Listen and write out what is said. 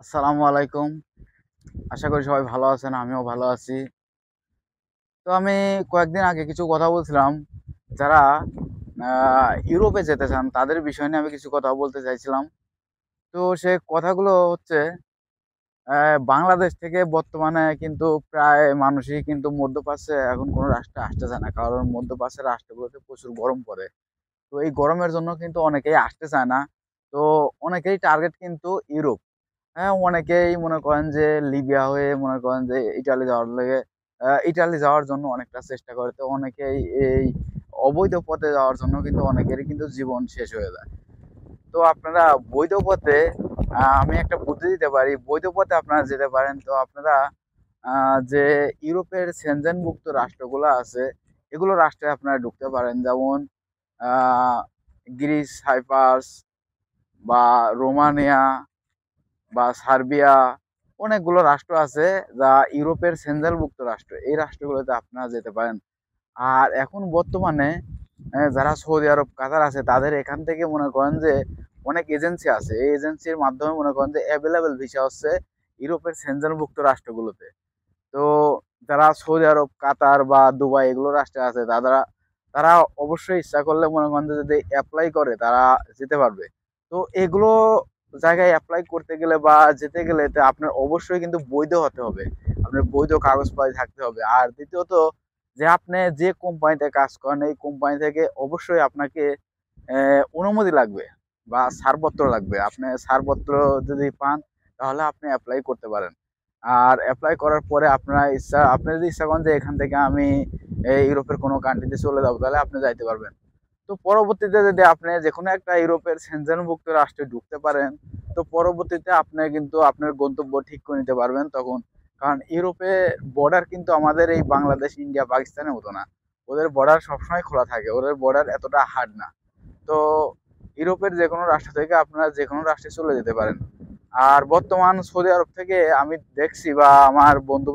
আসসালামু আলাইকুম। আশা করি সবাই ভালো আছেন। আমিও ভালো আছি। তো আমি কয়েকদিন আগে কিছু কথা বলছিলাম, যারা ইউরোপে যেতে চান তাদের বিষয় নিয়ে আমি কিছু কথা বলতে চাইছিলাম। তো সে কথাগুলো হচ্ছে, বাংলাদেশ থেকে বর্তমানে কিন্তু প্রায় মানুষই কিন্তু মধ্যপ্রাচ্যে এখন কোনো রাষ্ট্রে আসতে চায় না। কারণ মধ্যপ্রাচ্যের রাষ্ট্রগুলোতে প্রচুর গরম পড়ে। তো এই গরমের জন্য কিন্তু অনেকেই আসতে চায় না। তো অনেকেই টার্গেট কিন্তু ইউরোপ। হ্যাঁ, অনেকেই মনে করেন যে লিবিয়া হয়ে মনে করেন যে ইটালি যাওয়ার লেগে ইটালি যাওয়ার জন্য অনেকটা চেষ্টা করে। তো অনেকেই এই অবৈধ পথে যাওয়ার জন্য কিন্তু অনেকেরই কিন্তু জীবন শেষ হয়ে যায়। তো আপনারা বৈধ পথে, আমি একটা বুদ্ধি দিতে পারি, বৈধ পথে আপনারা যেতে পারেন। তো আপনারা যে ইউরোপের সেনজেনভুক্ত রাষ্ট্রগুলো আছে, এগুলো রাষ্ট্রে আপনারা ঢুকতে পারেন। যেমন আহ, গ্রিস, সাইপ্রাস বা রোমানিয়া বা সার্বিয়া, অনেকগুলো রাষ্ট্র আছে যা ইউরোপের সেঞ্জালভুক্ত রাষ্ট্র। এই রাষ্ট্রগুলোতে আপনারা যেতে পারেন। আর এখন বর্তমানে যারা সৌদি আরব, কাতার আছে, তাদের এখান থেকে মনে করেন যে অনেক এজেন্সি আছে। এই এজেন্সির মাধ্যমে মনে করেন যে অ্যাভেলেবেল ভিসা হচ্ছে ইউরোপের সেঞ্জালভুক্ত রাষ্ট্রগুলোতে। তো যারা সৌদি আরব, কাতার বা দুবাই এগুলো রাষ্ট্রে আছে, তারা তারা অবশ্যই ইচ্ছা করলে মনে করেন যে যদি অ্যাপ্লাই করে তারা যেতে পারবে। তো এগুলো জায়গায় অ্যাপ্লাই করতে গেলে বা যেতে গেলে তো আপনার অবশ্যই কিন্তু বৈধ হতে হবে। আপনার বৈধ কাগজপত্র থাকতে হবে। আর দ্বিতীয়ত, যে আপনি যে কোম্পানিতে কাজ করেন এই কোম্পানি থেকে অবশ্যই আপনাকে অনুমতি লাগবে বা ছাড়পত্র লাগবে। আপনি ছাড়পত্র যদি পান তাহলে আপনি অ্যাপ্লাই করতে পারেন। আর অ্যাপ্লাই করার পরে আপনি যদি ইচ্ছা করেন যে এখান থেকে আমি এই ইউরোপের কোনো কান্ট্রিতে চলে যাবো, তাহলে আপনি যাইতে পারবেন। তো পরবর্তীতে যদি আপনি যেকোনো একটা ইউরোপের সেনজেনভুক্ত রাষ্ট্রে ঢুকতে পারেন, তো পরবর্তীতে আপনি কিন্তু আপনার গন্তব্য ঠিক করে নিতে পারবেন তখন। কারণ ইউরোপে বর্ডার কিন্তু আমাদের এই বাংলাদেশ, ইন্ডিয়া, পাকিস্তানের মতো না। ওদের বর্ডার সবসময় খোলা থাকে, ওদের বর্ডার এতটা হার্ড না। তো ইউরোপের যে কোনো রাষ্ট্র থেকে আপনারা যে কোনো রাষ্ট্রে চলে যেতে পারেন। আর বর্তমান সৌদি আরব থেকে আমি দেখছি বা আমার বন্ধু